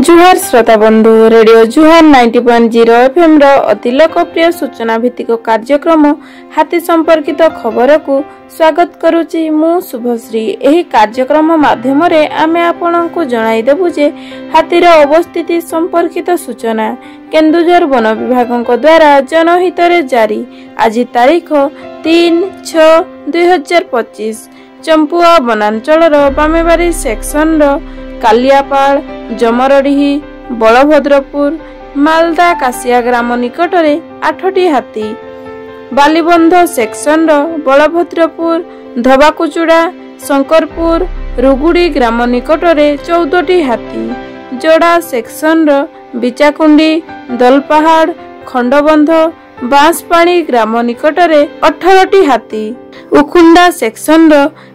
जुहार श्रोता बंधु रेडियो जुहार 90.0 एफएम रो अति लोकप्रिय सूचना भित्तिक कार्यक्रम हाथी संपर्कित खबर को स्वागत करुची मु शुभश्री। एही कार्यक्रम माध्यम रे आमे आपनकु जणाई देबु जे हाथीर अवस्थिति संपर्कित सूचना केन्दुझर वन विभागक द्वारा जनहित रे जारी। आज तारीख 3/6/2025 चंपुआ वनांचल बामेबारी सेक्शन रो कालियापाड़ जमरडीही बलभद्रपुर मालदा कासिया ग्राम निकट में 8टी हाथी, बालीबंध सेक्शन बलभद्रपुर धबाकुचुड़ा शंकरपुर रुगुड़ी ग्राम निकट में 14टी हाथी, जोड़ा सेक्शन बिचाकुंडी दलपहाड़ खंडबंध बांसपाणी ग्राम निकट में 18टी हाथी, उखुंडा सेक्शन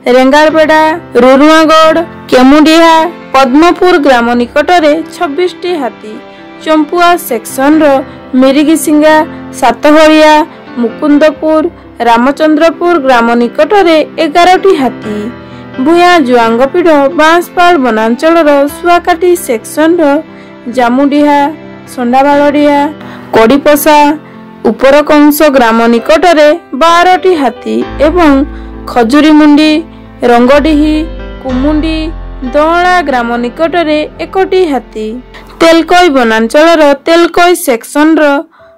रेंगारबेड़ा रुरुआगढ़ केमुडिया पद्मपुर ग्राम निकट में 26टी हाथी, चंपुआ सेक्शन मिरिगिसिंगा सातहलिया मुकुंदपुर रामचंद्रपुर ग्राम निकट में 11टी हाथी, भूया जुआंगपीढ़ बांसपाड़ वनांचल सुआकाटी सेक्शन जामुडिहा संडाबाड़िया कोड़ीपसा उपरकंस ग्राम निकट में 12टी हाथी एवं खजुरीमुंडी रंगडीही कुमुंडी दौला ग्राम निकट में 1टी हाथी, तेलकोई वनांचल तेलकोई सेक्शन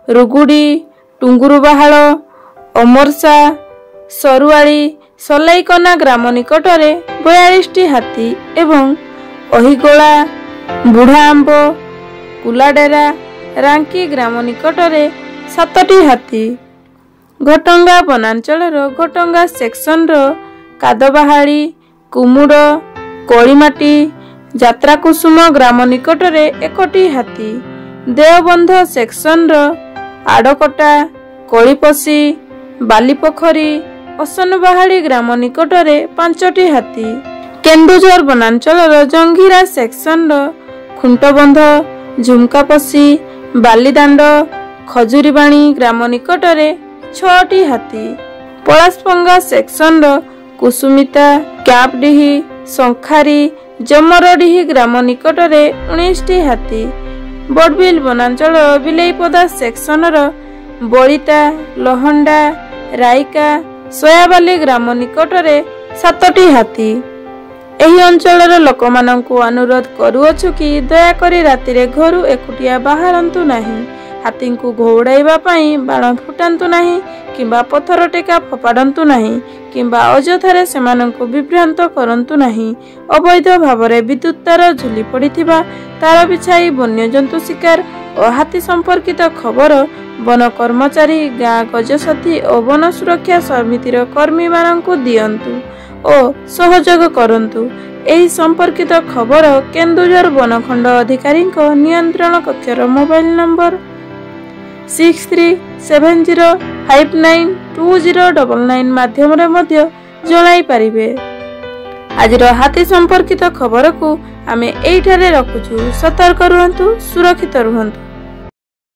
रुगुड़ी टुंगुरुबाहाल अमरसा सरुआली सलाईकना ग्राम निकट में 42टी हाथी एवं अहिगोला बुढ़ाआंब कुलाडेरा रांकी ग्राम निकट में 7टी हाथी, घटंगा वनांचल घटंगा सेक्शन कादबाहाड़ी कुमुड़ कोड़ीमाटी जात्राकुसुम ग्राम निकट में 1टी हाथी, देवबंध सेक्शन आड़कटा कोड़ीपसी बालीपोखरी असनबाहाड़ी ग्राम निकट में 5टी हाथी, केन्दुझर वनांचल जंगीरा सेक्शन खुंटबंध झुमकापसी बालीदांड खजुरीबाणी ग्राम निकट में 6टी हाथी, पलासपंगा सेक्शन कुसुमिता कैपडीही शंखारी जमरडीही ग्राम निकट में 19टी हाथी, बड़बिल वनांचल बिलेईपदा सेक्शन बलिता लहंडा राइका सोयाबाली ग्राम निकट में 7टी हाथी। एही अंचलर लोकमानंकु अनुरोध करूअछु कि दयाकरी रातिरे घरु एकुटिया बाहरंतु नाही, हाथी को घौड़ाइबा पाई बाण फुटांतु नाही किंबा पत्थर टेका फोपाडंतु नाही किंबा अजथारे सेमानंकु विभ्रांत करंतु नाही। अवैध भावरे विद्युत तार झुली पड़िथिबा तार बिछाई वन्यजंतु शिकार और हाथी संपर्कित खबर वन कर्मचारी गाँ गजसाथी और वन सुरक्षा समितिर कर्मी मानंकु दियंतु और सहयोग करंतु। एही संपर्कित खबर केन्दुझर वनखंड अधिकारी नियंत्रण कक्षर मोबाइल नंबर 6370592099 माध्यम रे मध्य जणाई पारिबे। आज हाथी संपर्कित खबर को आमे एइठारे रखुछु। सतर्क रुहंतु, सुरक्षित रुहंतु।